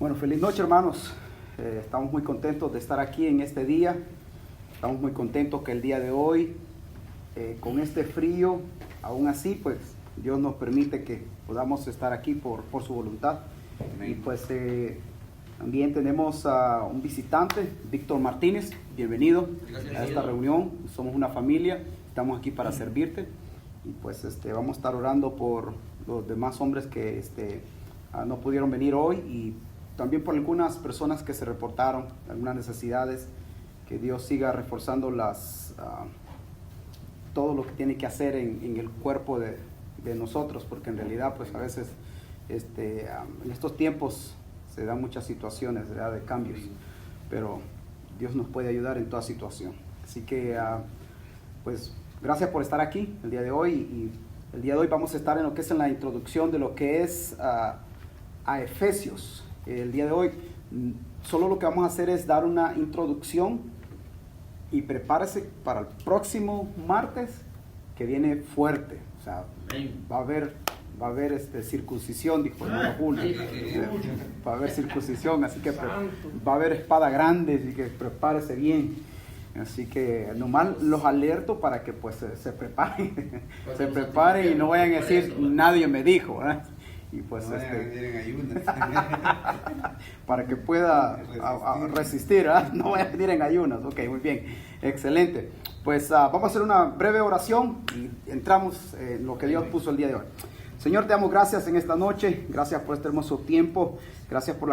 Bueno, feliz noche, hermanos. Estamos muy contentos de estar aquí en este día. Estamos muy contentos que el día de hoy, con este frío, aún así, pues Dios nos permite que podamos estar aquí por su voluntad. Amén. Y pues también tenemos a un visitante, Víctor Martínez. Bienvenido. Gracias a esta reunión. Somos una familia, estamos aquí para servirte. Y pues vamos a estar orando por los demás hombres que no pudieron venir hoy, y también por algunas personas que se reportaron, algunas necesidades. Que Dios siga reforzando todo lo que tiene que hacer en el cuerpo de nosotros, porque en realidad pues a veces en estos tiempos se dan muchas situaciones, ¿verdad?, de cambios, pero Dios nos puede ayudar en toda situación. Así que pues gracias por estar aquí el día de hoy, y el día de hoy vamos a estar en lo que es en la introducción de lo que es a Efesios. El día de hoy solo lo que vamos a hacer es dar una introducción, y prepárese para el próximo martes que viene fuerte. O sea, va a haber circuncisión, dijo el hermano Julio. Va a haber circuncisión, así que va a haber espada grande, así que prepárese bien. Así que nomás los alerto para que pues se preparen, se preparen y no vayan a decir nadie me dijo, ¿verdad? Y pues no vayan a venir en ayunas. para que pueda resistir, ¿verdad? No vaya a venir en ayunas. Ok, muy bien, excelente. Pues vamos a hacer una breve oración y entramos en lo que Dios puso el día de hoy. Señor, te damos gracias en esta noche, gracias por este hermoso tiempo, gracias por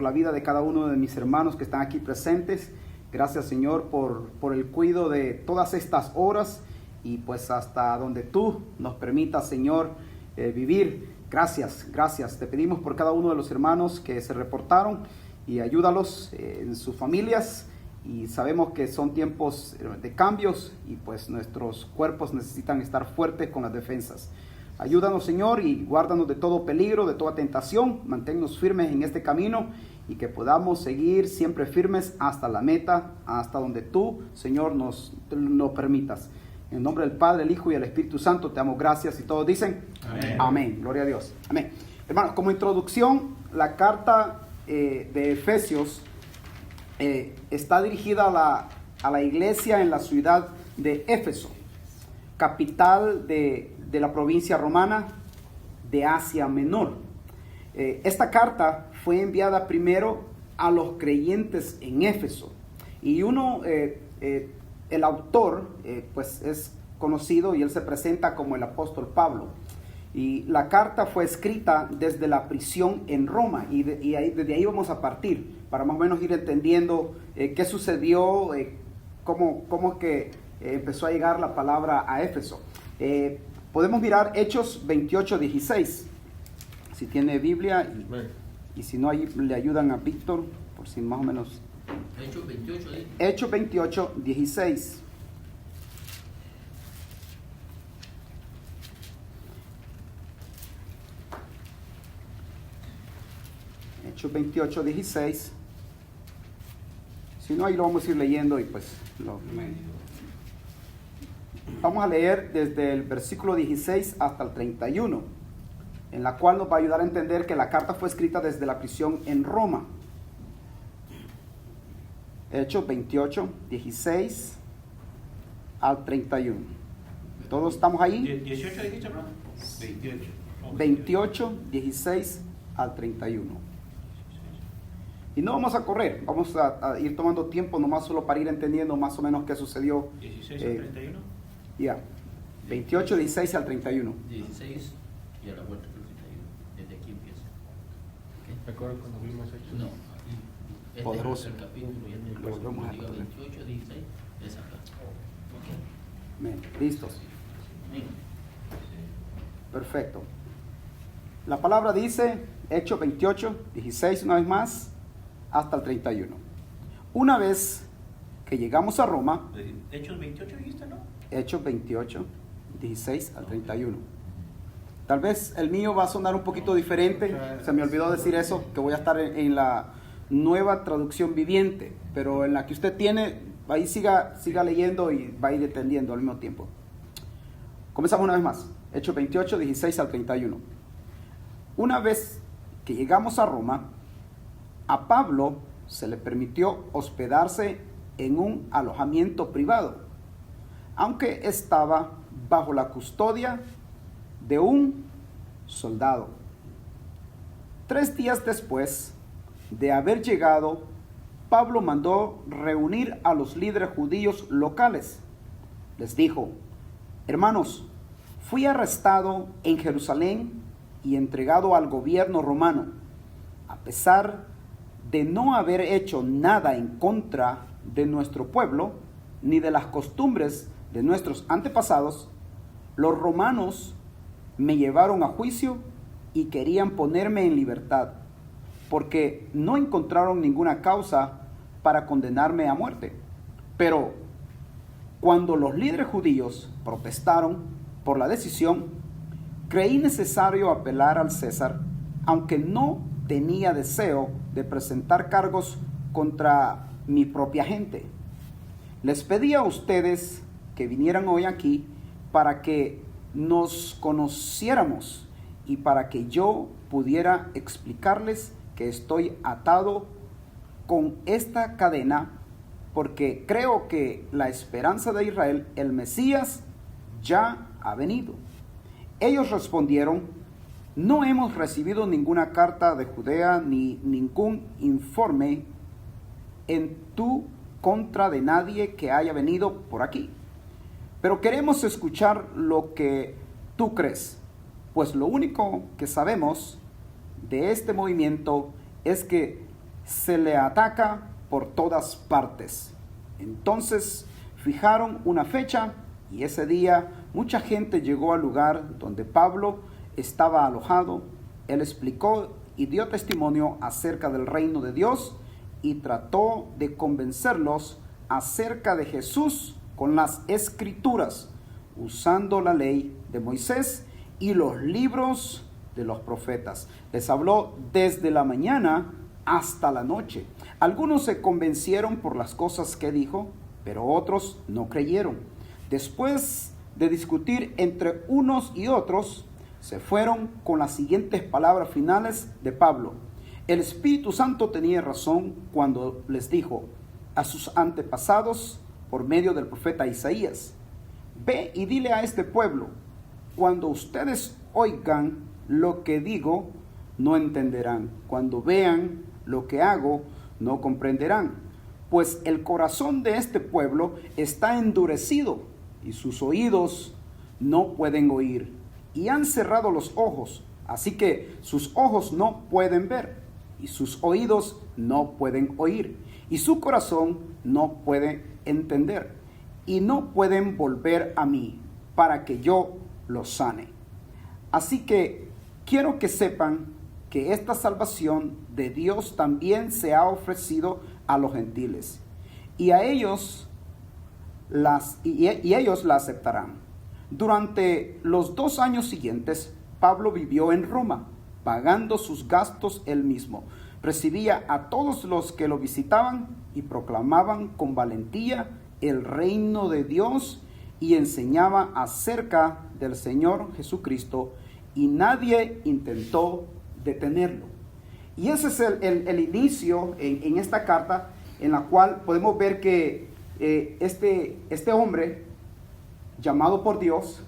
la vida de cada uno de mis hermanos que están aquí presentes. Gracias, Señor, por el cuidado de todas estas horas, y pues hasta donde tú nos permitas, Señor, vivir. Gracias, gracias. Te pedimos por cada uno de los hermanos que se reportaron, y ayúdalos en sus familias. Y sabemos que son tiempos de cambios, y pues nuestros cuerpos necesitan estar fuertes con las defensas. Ayúdanos, Señor, y guárdanos de todo peligro, de toda tentación. Manténnos firmes en este camino, y que podamos seguir siempre firmes hasta la meta, hasta donde tú, Señor, nos permitas. En el nombre del Padre, el Hijo y el Espíritu Santo te damos gracias, y todos dicen amén. Amén. Gloria a Dios. Amén. Hermanos, como introducción, la carta de Efesios está dirigida a la iglesia en la ciudad de Éfeso, capital de la provincia romana de Asia Menor. Esta carta fue enviada primero a los creyentes en Éfeso, y el autor pues es conocido, y él se presenta como el apóstol Pablo. Y la carta fue escrita desde la prisión en Roma, y desde ahí vamos a partir para más o menos ir entendiendo qué sucedió, cómo es que empezó a llegar la palabra a Éfeso. Podemos mirar Hechos 28:16, si tiene Biblia, y si no, ahí le ayudan a Víctor, por si más o menos. Hechos 28, Hechos 28:16. Hechos 28:16. Si no, ahí lo vamos a ir leyendo, y pues vamos a leer desde el versículo 16 hasta el 31, en la cual nos va a ayudar a entender que la carta fue escrita desde la prisión en Roma. Hechos 28:16 al 31. ¿Todos estamos ahí? 18 dijiste, bro. 28. 28:16 al 31. Y no vamos a correr, vamos a ir tomando tiempo nomás solo para ir entendiendo más o menos qué sucedió. 16 al 31. Ya, 28:16 al 31. 16 y a la vuelta del 31. Desde aquí empieza. ¿Recuerdas cuando vimos Hechos? No, aquí. Poderoso. Es el capítulo, y el Lo volvemos a diga leer. 28, 16, es acá. Amén. ¿Listos? Amén. Perfecto. La palabra dice, Hechos 28:16 una vez más, hasta el 31. Una vez que llegamos a Roma, Hechos 28 dijiste, ¿no? Hechos 28:16 al 31. Tal vez el mío va a sonar un poquito diferente, se me olvidó decir eso, que voy a estar en la nueva traducción viviente, pero en la que usted tiene, ahí siga leyendo y va a ir entendiendo al mismo tiempo. Comenzamos una vez más, Hechos 28:16 al 31. Una vez que llegamos a Roma, A Pablo se le permitió hospedarse en un alojamiento privado, aunque estaba bajo la custodia de un soldado. 3 días después de haber llegado, Pablo mandó reunir a los líderes judíos locales. Les dijo: hermanos, fui arrestado en Jerusalén y entregado al gobierno romano. A pesar de no haber hecho nada en contra de nuestro pueblo, ni de las costumbres de nuestros antepasados, los romanos me llevaron a juicio y querían ponerme en libertad, porque no encontraron ninguna causa para condenarme a muerte. Pero cuando los líderes judíos protestaron por la decisión, creí necesario apelar al César, aunque no tenía deseo de presentar cargos contra mi propia gente. Les pedí a ustedes que vinieran hoy aquí para que nos conociéramos y para que yo pudiera explicarles que estoy atado con esta cadena porque creo que la esperanza de Israel, el Mesías, ya ha venido. Ellos respondieron: no hemos recibido ninguna carta de Judea ni ningún informe en tu contra de nadie que haya venido por aquí. Pero queremos escuchar lo que tú crees, pues lo único que sabemos de este movimiento es que se le ataca por todas partes. Entonces fijaron una fecha y ese día mucha gente llegó al lugar donde Pablo estaba alojado. Él explicó y dio testimonio acerca del reino de Dios y trató de convencerlos acerca de Jesús con las escrituras, usando la ley de Moisés y los libros de los profetas. Les habló desde la mañana hasta la noche. Algunos se convencieron por las cosas que dijo, pero otros no creyeron. Después de discutir entre unos y otros, se fueron con las siguientes palabras finales de Pablo. El Espíritu Santo tenía razón cuando les dijo a sus antepasados por medio del profeta Isaías: ve y dile a este pueblo, cuando ustedes oigan lo que digo, no entenderán. Cuando vean lo que hago, no comprenderán. Pues el corazón de este pueblo está endurecido y sus oídos no pueden oír. Y han cerrado los ojos, así que sus ojos no pueden ver y sus oídos no pueden oír. Y su corazón no puede entender. Y no pueden volver a mí para que yo los sane. Así que quiero que sepan que esta salvación de Dios también se ha ofrecido a los gentiles, y a ellos ellos la aceptarán. Durante los 2 años siguientes, Pablo vivió en Roma, pagando sus gastos él mismo. Recibía a todos los que lo visitaban y proclamaban con valentía el reino de Dios y enseñaba acerca del Señor Jesucristo, y nadie intentó detenerlo. Y ese es el inicio en esta carta, en la cual podemos ver que este hombre llamado por Dios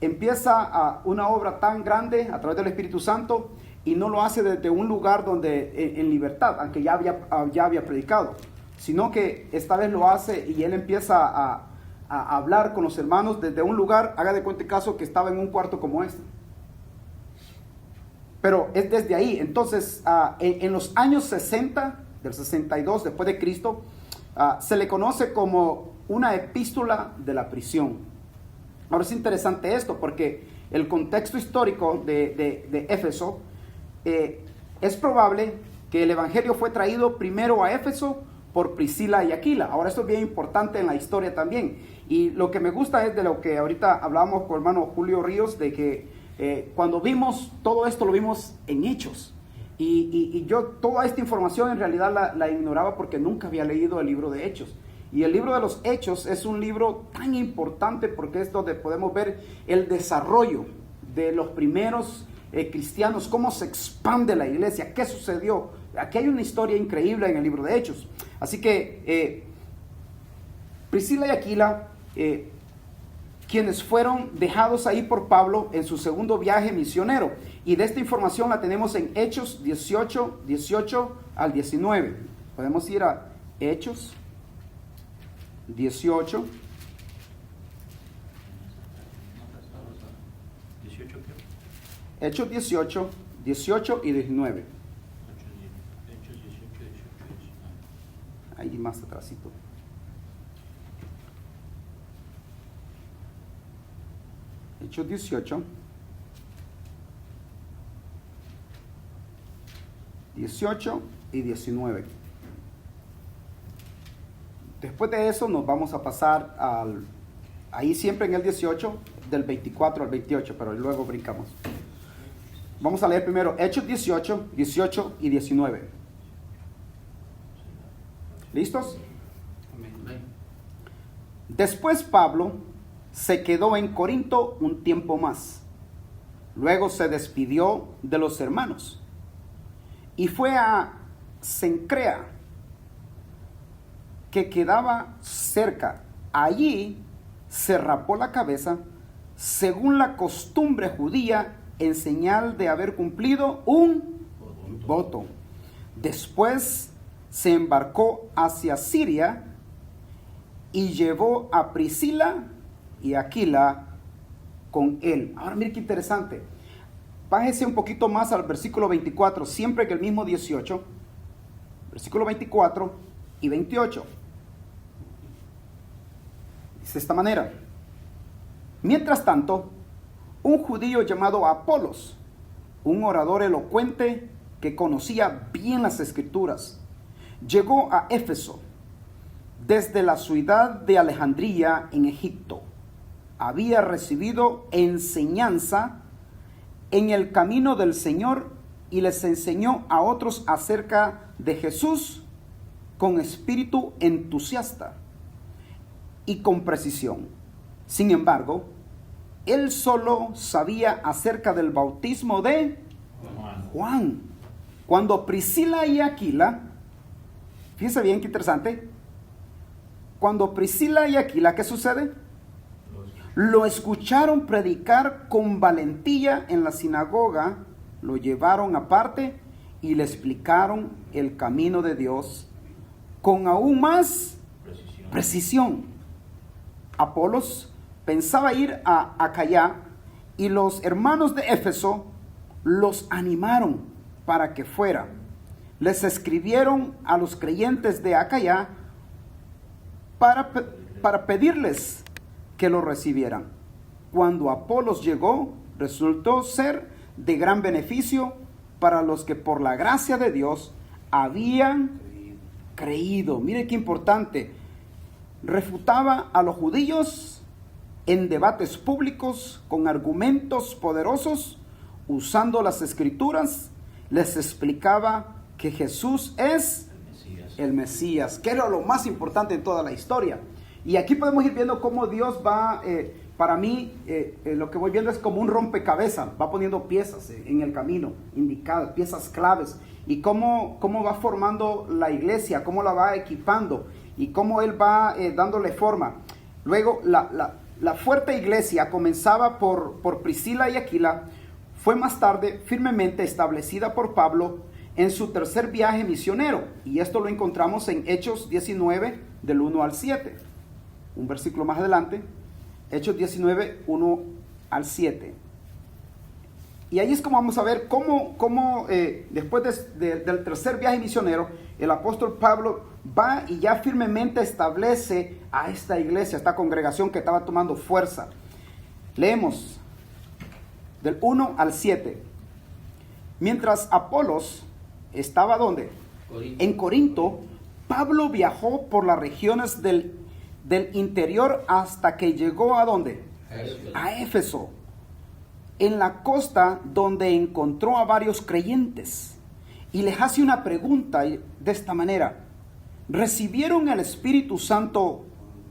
empieza una obra tan grande a través del Espíritu Santo, y no lo hace desde un lugar donde en libertad, aunque ya había predicado, sino que esta vez lo hace y él empieza a hablar con los hermanos desde un lugar, haga de cuenta caso que estaba en un cuarto como este. Pero es desde ahí. Entonces, en los años 60, del 62 después de Cristo, se le conoce como una epístola de la prisión. Ahora es interesante esto porque el contexto histórico de Éfeso, es probable que el evangelio fue traído primero a Éfeso por Priscila y Aquila. Ahora esto es bien importante en la historia también, y lo que me gusta es de lo que ahorita hablábamos con el hermano Julio Ríos, de que cuando vimos todo esto lo vimos en Hechos, y yo toda esta información en realidad la ignoraba porque nunca había leído el libro de Hechos. Y el libro de los Hechos es un libro tan importante porque es donde podemos ver el desarrollo de los primeros cristianos, cómo se expande la iglesia, qué sucedió. Aquí hay una historia increíble en el libro de Hechos. Así que Priscila y Aquila, quienes fueron dejados ahí por Pablo en su segundo viaje misionero. Y de esta información la tenemos en Hechos 18, 18 al 19. Podemos ir a Hechos 18. 18 qué? Hechos 18, 18 y 19. Hechos 18, 18 y 19. Ahí más atrásito. Hechos 18, 18 y 19. Después de eso nos vamos a pasar ahí siempre en el 18, del 24 al 28, pero luego brincamos. Vamos a leer primero Hechos 18, 18 y 19. ¿Listos? Amén. Después Pablo se quedó en Corinto un tiempo más. Luego se despidió de los hermanos y fue a Cencrea, que quedaba cerca. Allí se rapó la cabeza según la costumbre judía, en señal de haber cumplido un voto. Después se embarcó hacia Siria y llevó a Priscila y Aquila con él. Ahora mire qué interesante. Bájese un poquito más al versículo 24, siempre que el mismo 18, versículo 24 y 28. Dice de esta manera: mientras tanto, un judío llamado Apolos, un orador elocuente que conocía bien las escrituras, llegó a Éfeso desde la ciudad de Alejandría en Egipto. Había recibido enseñanza en el camino del Señor y les enseñó a otros acerca de Jesús con espíritu entusiasta y con precisión. Sin embargo, él solo sabía acerca del bautismo de Juan. Cuando Priscila y Aquila, fíjense bien qué interesante, cuando Priscila y Aquila, ¿qué sucede? Lo escucharon predicar con valentía en la sinagoga, lo llevaron aparte y le explicaron el camino de Dios con aún más precisión. Apolos pensaba ir a Acaya y los hermanos de Éfeso los animaron para que fuera. Les escribieron a los creyentes de Acaya para pedirles que lo recibieran. Cuando Apolos llegó, resultó ser de gran beneficio para los que por la gracia de Dios habían creído. Mire qué importante. Refutaba a los judíos en debates públicos con argumentos poderosos, usando las escrituras. Les explicaba que Jesús es el Mesías, que era lo más importante en toda la historia. Y aquí podemos ir viendo cómo Dios va, para mí, lo que voy viendo es como un rompecabezas, va poniendo piezas en el camino, indicadas, piezas claves, y cómo va formando la iglesia, cómo la va equipando, y cómo Él va dándole forma. Luego, la fuerte iglesia comenzaba por Priscila y Aquila, fue más tarde firmemente establecida por Pablo en su tercer viaje misionero, y esto lo encontramos en Hechos 19, del 1 al 7. Un versículo más adelante, Hechos 19, 1 al 7. Y ahí es como vamos a ver cómo después del tercer viaje misionero, el apóstol Pablo va y ya firmemente establece a esta iglesia, esta congregación que estaba tomando fuerza. Leemos del 1 al 7. Mientras Apolos estaba ¿dónde? En Corinto, Pablo viajó por las regiones del interior hasta que llegó ¿a dónde? A Éfeso, en la costa, donde encontró a varios creyentes y les hace una pregunta de esta manera: ¿recibieron el Espíritu Santo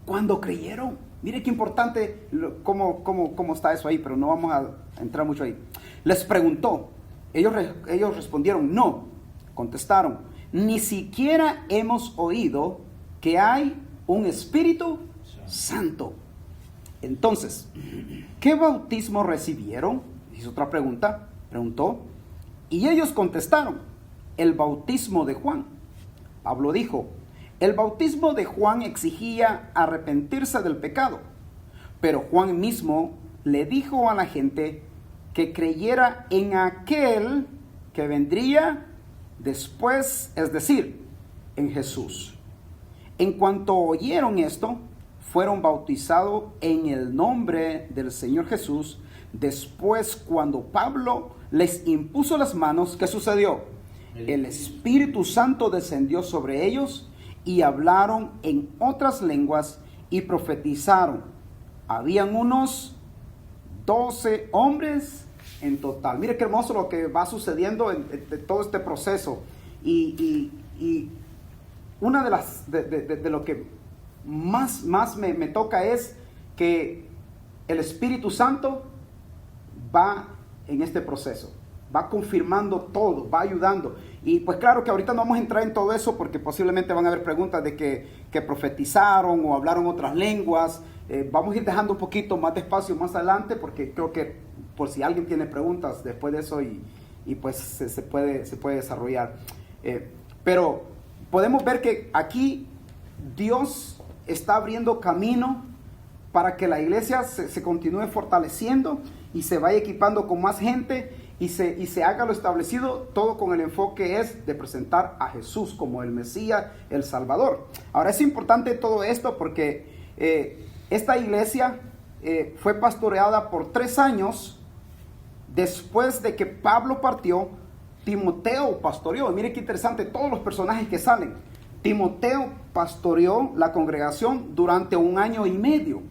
cuando creyeron? Mire qué importante cómo está eso ahí, pero no vamos a entrar mucho ahí. Les preguntó, ellos respondieron, no, contestaron, ni siquiera hemos oído que hay un Espíritu Santo. Entonces, ¿qué bautismo recibieron? Hizo otra pregunta, preguntó, y ellos contestaron, el bautismo de Juan. Pablo dijo, el bautismo de Juan exigía arrepentirse del pecado, pero Juan mismo le dijo a la gente que creyera en aquel que vendría después, es decir, en Jesús. En cuanto oyeron esto, fueron bautizados en el nombre del Señor Jesús. Después, cuando Pablo les impuso las manos, ¿qué sucedió? El Espíritu Santo descendió sobre ellos y hablaron en otras lenguas y profetizaron. Habían unos 12 hombres en total. Mire qué hermoso lo que va sucediendo en todo este proceso. Y una de lo que más me toca es que el Espíritu Santo va en este proceso, va confirmando todo, va ayudando. Y pues claro que ahorita no vamos a entrar en todo eso porque posiblemente van a haber preguntas de que profetizaron o hablaron otras lenguas. Vamos a ir dejando un poquito más de espacio más adelante porque creo que por si alguien tiene preguntas después de eso y pues se puede desarrollar. Pero podemos ver que aquí Dios está abriendo camino para que la iglesia se continúe fortaleciendo y se vaya equipando con más gente y se haga lo establecido, todo con el enfoque es de presentar a Jesús como el Mesías, el Salvador. Ahora es importante todo esto porque esta iglesia fue pastoreada por 3 años. Después de que Pablo partió, Timoteo pastoreó. Mire qué interesante todos los personajes que salen. Timoteo pastoreó la congregación durante 1 año y medio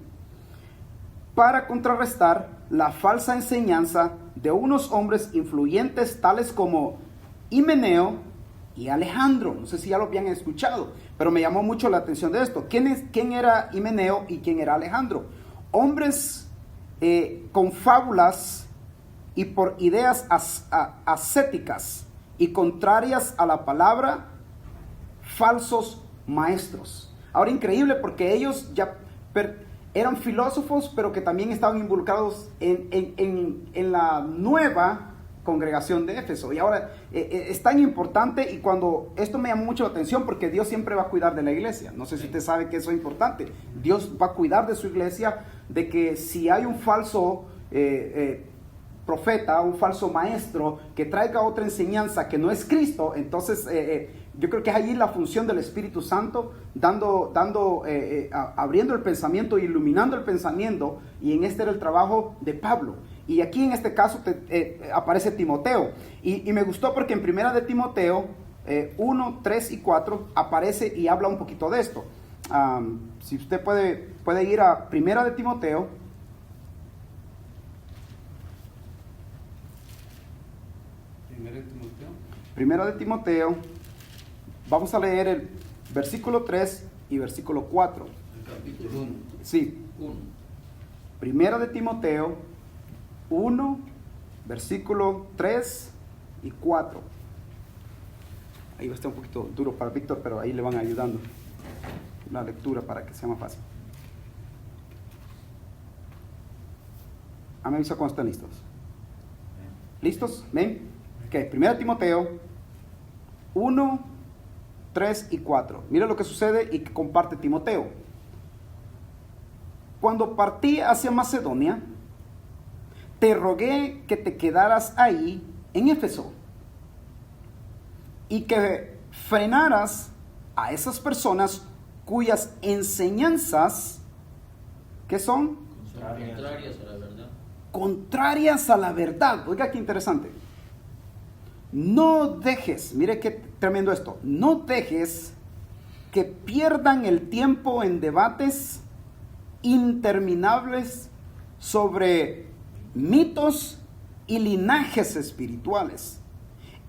para contrarrestar la falsa enseñanza de unos hombres influyentes tales como Himeneo y Alejandro. No sé si ya lo habían escuchado, pero me llamó mucho la atención de esto. ¿Quién era Himeneo y quién era Alejandro? Hombres con fábulas y por ideas ascéticas y contrarias a la palabra, falsos maestros. Ahora increíble porque ellos ya eran filósofos, pero que también estaban involucrados en la nueva congregación de Éfeso. Y ahora es tan importante, y cuando esto me llamó mucho la atención porque Dios siempre va a cuidar de la iglesia. No sé si usted sabe que eso es importante. Dios va a cuidar de su iglesia, de que si hay un falso profeta, un falso maestro que traiga otra enseñanza que no es Cristo, entonces yo creo que es allí la función del Espíritu Santo, abriendo el pensamiento, iluminando el pensamiento, y en este era el trabajo de Pablo. Y aquí en este caso aparece Timoteo, y me gustó porque en Primera de Timoteo 1, 3 y 4 aparece y habla un poquito de esto. Si usted puede ir a Primera de Timoteo. Primera de Timoteo, vamos a leer el versículo 3 y versículo 4. El capítulo 1. Sí. 1. Primera de Timoteo 1, versículo 3 y 4. Ahí va a estar un poquito duro para Víctor, pero ahí le van ayudando la lectura para que sea más fácil. Me avisa cuando estén listos. ¿Listos? ¿Ven? Ok, Primera Timoteo 1, 3 y 4. Mira lo que sucede y que comparte Timoteo. Cuando partí hacia Macedonia, te rogué que te quedaras ahí en Éfeso y que frenaras a esas personas cuyas enseñanzas, ¿qué son? Contrarias a la verdad. Contrarias a la verdad. Oiga qué interesante. No dejes, mire qué tremendo esto, no dejes que pierdan el tiempo en debates interminables sobre mitos y linajes espirituales.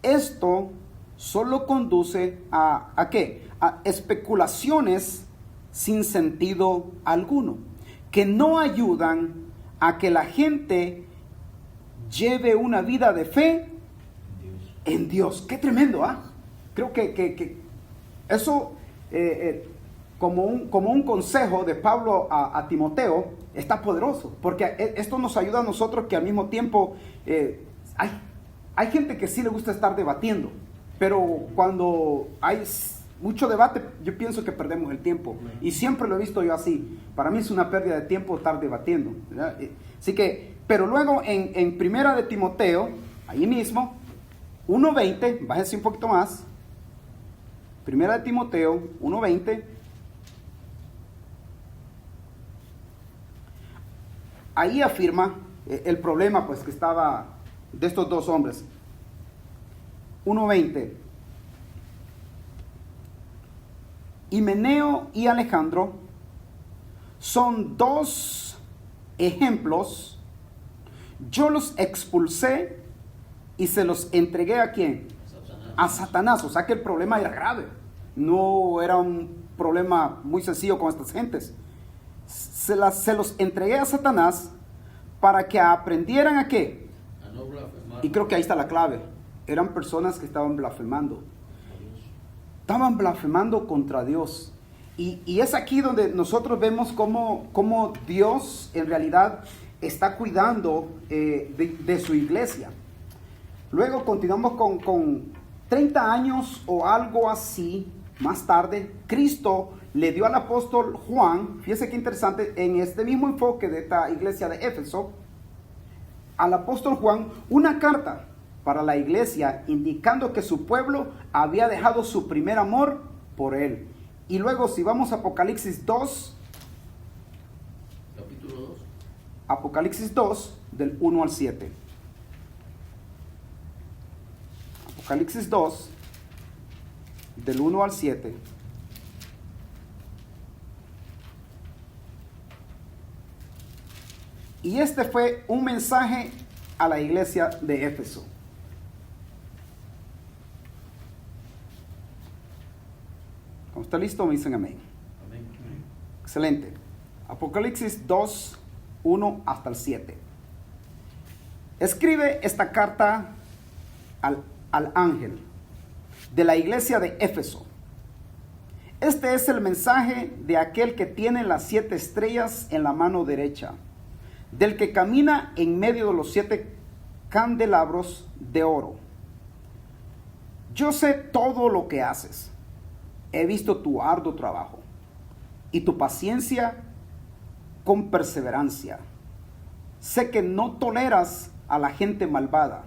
Esto solo conduce ¿a qué? A especulaciones sin sentido alguno, que no ayudan a que la gente lleve una vida de fe Dios. en Dios. Qué tremendo, ¿ah? Creo que eso, como un consejo de Pablo a Timoteo, está poderoso, porque esto nos ayuda a nosotros que al mismo tiempo hay gente que sí le gusta estar debatiendo, pero cuando hay mucho debate, yo pienso que perdemos el tiempo, y siempre lo he visto yo así. Para mí es una pérdida de tiempo estar debatiendo, ¿verdad? Así que, pero luego en Primera de Timoteo, ahí mismo, 1:20, bájese un poquito más, Primera de Timoteo 1:20, ahí afirma el problema pues que estaba de estos dos hombres. 1:20, Himeneo y Alejandro son dos ejemplos. Yo los expulsé y se los entregué ¿a quién? A Satanás. O sea que el problema era grave. No era un problema muy sencillo con estas gentes. Se los entregué a Satanás para que aprendieran ¿a qué? A no blasfemar. Y creo que ahí está la clave. Eran personas que estaban blasfemando. Estaban blasfemando contra Dios. Y es aquí donde nosotros vemos cómo Dios en realidad está cuidando de su iglesia. Luego continuamos con 30 años o algo así más tarde. Cristo le dio al apóstol Juan, fíjese qué interesante, en este mismo enfoque de esta iglesia de Éfeso, al apóstol Juan una carta para la iglesia indicando que su pueblo había dejado su primer amor por él. Y luego si vamos a Apocalipsis 2, Capítulo 2. Apocalipsis 2 del 1 al 7. Apocalipsis 2 del 1 al 7. Y este fue un mensaje a la iglesia de Éfeso. Cuando está listo me dicen amén. Amén. Excelente. Apocalipsis 2, 1 hasta el 7. Escribe esta carta al ángel de la iglesia de Éfeso. Este es el mensaje de aquel que tiene las 7 estrellas en la mano derecha, del que camina en medio de los 7 candelabros de oro. Yo sé todo lo que haces. He visto tu arduo trabajo y tu paciencia con perseverancia. Sé que no toleras a la gente malvada.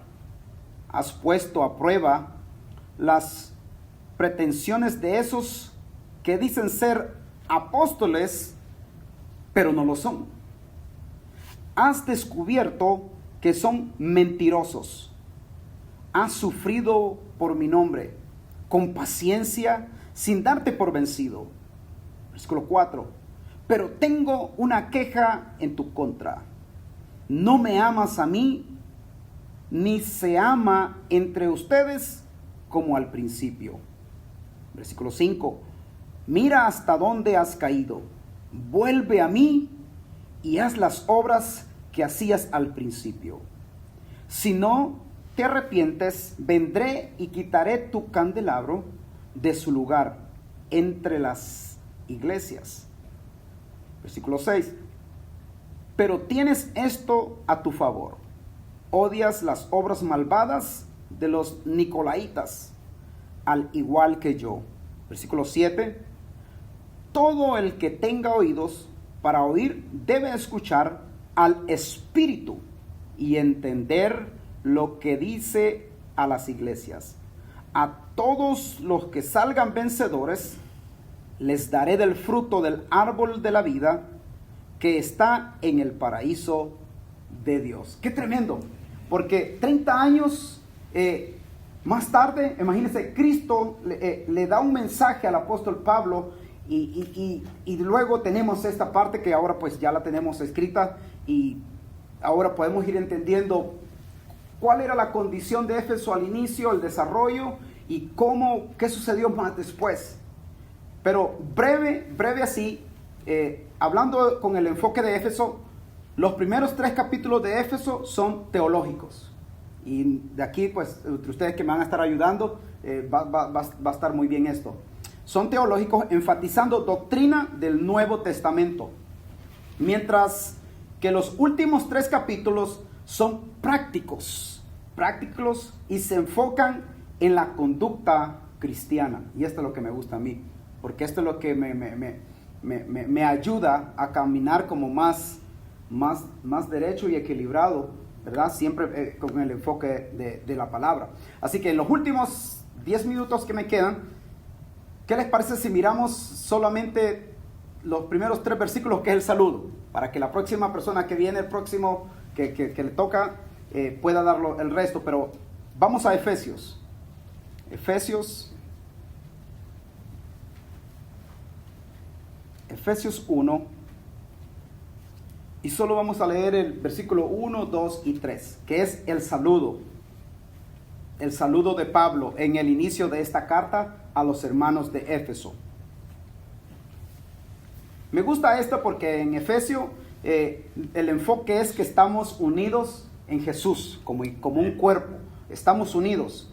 Has puesto a prueba las pretensiones de esos que dicen ser apóstoles, pero no lo son. Has descubierto que son mentirosos. Has sufrido por mi nombre con paciencia sin darte por vencido. Versículo 4. Pero tengo una queja en tu contra. No me amas a mí, ni se ama entre ustedes como al principio. Versículo 5. Mira hasta dónde has caído. Vuelve a mí y haz las obras que hacías al principio. Si no te arrepientes, vendré y quitaré tu candelabro de su lugar entre las iglesias. Versículo 6. Pero tienes esto a tu favor. Odias las obras malvadas de los nicolaitas, al igual que yo. Versículo 7. Todo el que tenga oídos para oír debe escuchar al Espíritu y entender lo que dice a las iglesias. A todos los que salgan vencedores les daré del fruto del árbol de la vida que está en el paraíso de Dios. ¡Qué tremendo! Porque 30 años más tarde, imagínense, Cristo le da un mensaje al apóstol Pablo y luego tenemos esta parte que ahora pues ya la tenemos escrita y ahora podemos ir entendiendo cuál era la condición de Éfeso al inicio, el desarrollo y qué sucedió más después. Pero breve así, hablando con el enfoque de Éfeso, los primeros 3 capítulos de Éfeso son teológicos. Y de aquí, pues, entre ustedes que me van a estar ayudando, va a estar muy bien esto. Son teológicos enfatizando doctrina del Nuevo Testamento. Mientras que los últimos 3 capítulos son prácticos y se enfocan en la conducta cristiana. Y esto es lo que me gusta a mí, porque esto es lo que me ayuda a caminar como más derecho y equilibrado, ¿verdad? Siempre con el enfoque de la palabra. Así que en los últimos 10 minutos que me quedan, ¿qué les parece si miramos solamente los primeros 3 versículos, que es el saludo? Para que la próxima persona que viene, el próximo que le toca, pueda darlo el resto. Pero vamos a Efesios. Efesios 1. Y solo vamos a leer el versículo 1, 2 y 3, que es el saludo. El saludo de Pablo en el inicio de esta carta a los hermanos de Éfeso. Me gusta esto porque en Efesio el enfoque es que estamos unidos en Jesús, como un cuerpo. Estamos unidos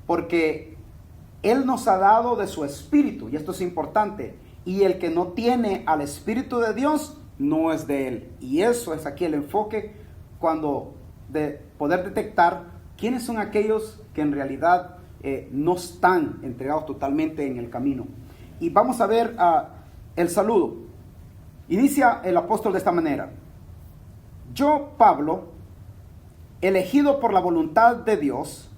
porque Él nos ha dado de su Espíritu, y esto es importante. Y el que no tiene al Espíritu de Dios no es de Él. Y eso es aquí el enfoque, cuando de poder detectar quiénes son aquellos que en realidad no están entregados totalmente en el camino. Y vamos a ver el saludo. Inicia el apóstol de esta manera: yo, Pablo, elegido por la voluntad de Dios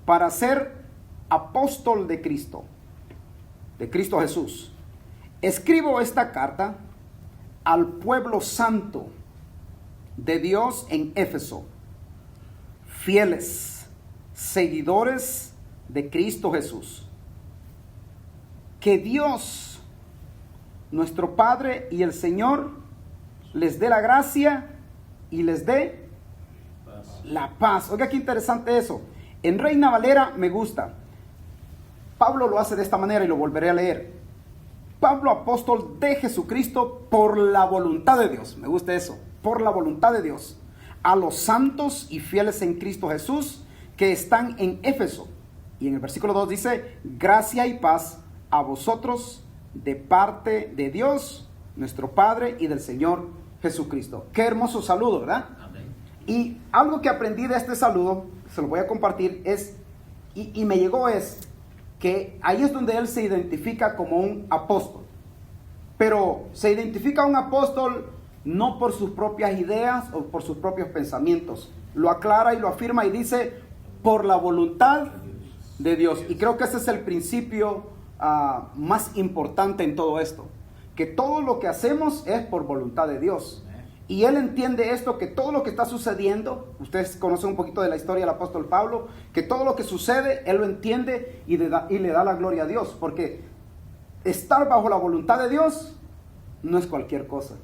para ser apóstol de Cristo Jesús, escribo esta carta al pueblo santo de Dios en Éfeso, fieles seguidores de Cristo Jesús. Que Dios, nuestro Padre y el Señor, les dé la gracia y les dé la paz. Oiga, qué interesante eso. En Reina Valera me gusta. Pablo lo hace de esta manera y lo volveré a leer. Pablo, apóstol de Jesucristo por la voluntad de Dios. Me gusta eso. Por la voluntad de Dios. A los santos y fieles en Cristo Jesús que están en Éfeso. Y en el versículo 2 dice: gracia y paz a vosotros de parte de Dios, nuestro Padre, y del Señor Jesucristo. Qué hermoso saludo, ¿verdad? Amén. Y algo que aprendí de este saludo, se lo voy a compartir, es, y me llegó, es que ahí es donde él se identifica como un apóstol. Pero se identifica un apóstol no por sus propias ideas o por sus propios pensamientos. Lo aclara y lo afirma y dice: por la voluntad de Dios. Y creo que ese es el principio más importante en todo esto. Que todo lo que hacemos es por voluntad de Dios. Y él entiende esto, que todo lo que está sucediendo, ustedes conocen un poquito de la historia del apóstol Pablo, que todo lo que sucede, él lo entiende y le da la gloria a Dios, porque estar bajo la voluntad de Dios no es cualquier cosa,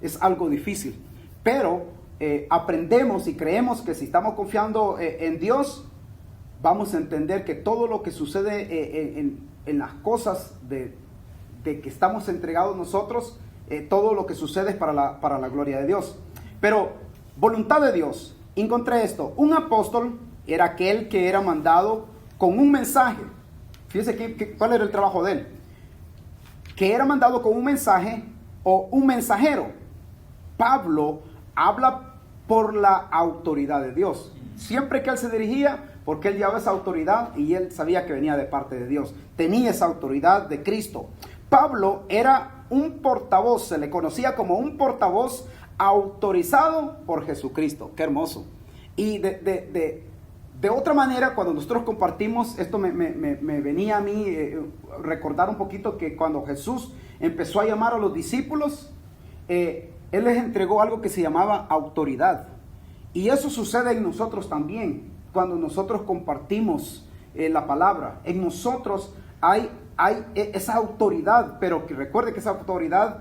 es algo difícil, pero aprendemos y creemos que si estamos confiando en Dios, vamos a entender que todo lo que sucede en las cosas de que estamos entregados nosotros, todo lo que sucede es para la gloria de Dios. Pero voluntad de Dios, encontré esto: un apóstol era aquel que era mandado con un mensaje. Fíjense cuál era el trabajo de él, que era mandado con un mensaje o un mensajero. Pablo habla por la autoridad de Dios. Siempre que él se dirigía, porque él llevaba esa autoridad y él sabía que venía de parte de Dios, tenía esa autoridad de Cristo. Pablo era un portavoz, se le conocía como un portavoz autorizado por Jesucristo. Qué hermoso. Y de otra manera, cuando nosotros compartimos, esto me venía a mí recordar un poquito que cuando Jesús empezó a llamar a los discípulos, Él les entregó algo que se llamaba autoridad. Y eso sucede en nosotros también, cuando nosotros compartimos la palabra. En nosotros hay esa autoridad, pero que recuerde que esa autoridad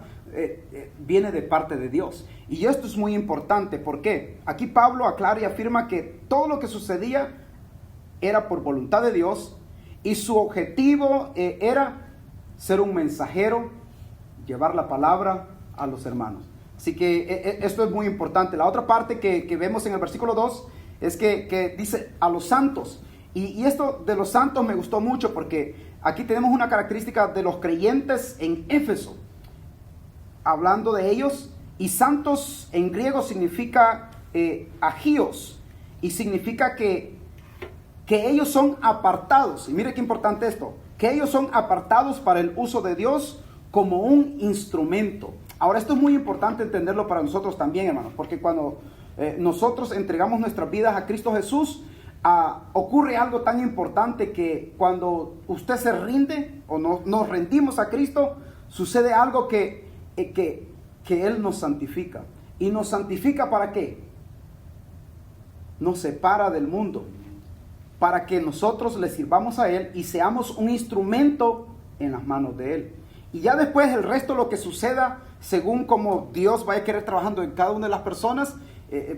viene de parte de Dios. Y esto es muy importante. ¿Por qué? Aquí Pablo aclara y afirma que todo lo que sucedía era por voluntad de Dios, y su objetivo era ser un mensajero llevar la palabra a los hermanos. Así que esto es muy importante. La otra parte que vemos en el versículo 2 es que dice a los santos. Y esto de los santos me gustó mucho porque aquí tenemos una característica de los creyentes en Éfeso, hablando de ellos. Y santos en griego significa agios, y significa que ellos son apartados. Y mire qué importante esto, que ellos son apartados para el uso de Dios como un instrumento. Ahora, esto es muy importante entenderlo para nosotros también, hermanos, porque cuando nosotros entregamos nuestras vidas a Cristo Jesús, ocurre algo tan importante que cuando usted se rinde o nos rendimos a Cristo, sucede algo que Él nos santifica. ¿Y nos santifica para qué? Nos separa del mundo, para que nosotros le sirvamos a Él y seamos un instrumento en las manos de Él. Y ya después el resto, lo que suceda, según como Dios vaya a querer trabajando en cada una de las personas,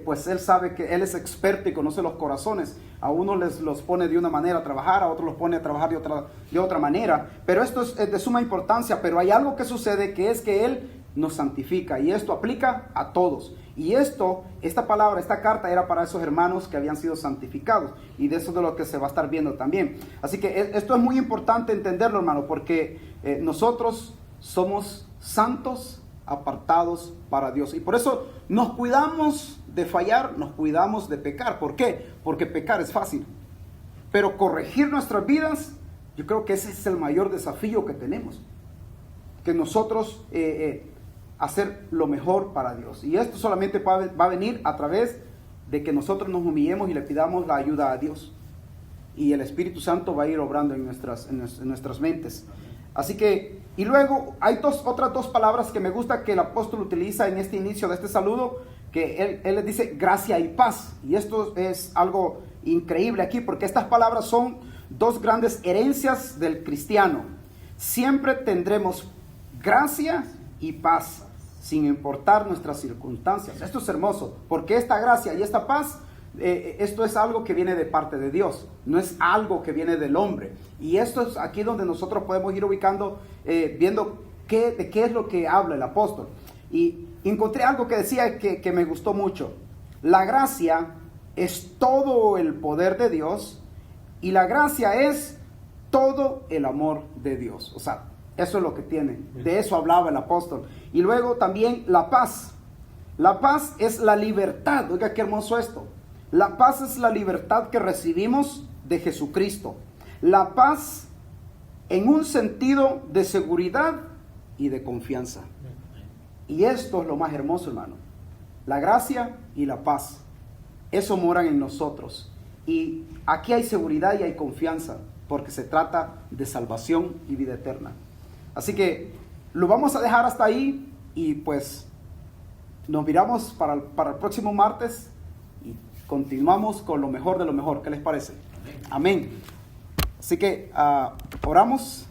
pues Él sabe que Él es experto y conoce los corazones. A unos los pone de una manera a trabajar, a otros los pone a trabajar de otra manera. Pero esto es de suma importancia. Pero hay algo que sucede, que es que Él nos santifica, y esto aplica a todos. Y esta palabra, esta carta era para esos hermanos que habían sido santificados, y de eso es de lo que se va a estar viendo también. Así que esto es muy importante entenderlo, hermano, porque nosotros somos santos, apartados para Dios, y por eso nos cuidamos de fallar, nos cuidamos de pecar. ¿Por qué? Porque pecar es fácil, pero corregir nuestras vidas, yo creo que ese es el mayor desafío que tenemos, que nosotros hacer lo mejor para Dios. Y esto solamente va a venir a través de que nosotros nos humillemos y le pidamos la ayuda a Dios. Y el Espíritu Santo va a ir obrando en nuestras mentes. Así que, y luego hay otras dos palabras que me gusta que el apóstol utiliza en este inicio de este saludo, que él les dice gracia y paz. Y esto es algo increíble aquí, porque estas palabras son dos grandes herencias del cristiano. Siempre tendremos gracia y paz, sin importar nuestras circunstancias. Esto es hermoso, porque esta gracia y esta paz, esto es algo que viene de parte de Dios, no es algo que viene del hombre. Y esto es aquí donde nosotros podemos ir ubicando, viendo de qué es lo que habla el apóstol. Y encontré algo que decía que me gustó mucho. La gracia es todo el poder de Dios, y la gracia es todo el amor de Dios. O sea, eso es lo que tiene. De eso hablaba el apóstol. Y luego también la paz. La paz es la libertad. Oiga, qué hermoso esto. La paz es la libertad que recibimos de Jesucristo. La paz en un sentido de seguridad y de confianza. Y esto es lo más hermoso, hermano. La gracia y la paz. Eso moran en nosotros. Y aquí hay seguridad y hay confianza, porque se trata de salvación y vida eterna. Así que lo vamos a dejar hasta ahí, y pues nos miramos para el próximo martes y continuamos con lo mejor de lo mejor. ¿Qué les parece? Amén. Así que oramos.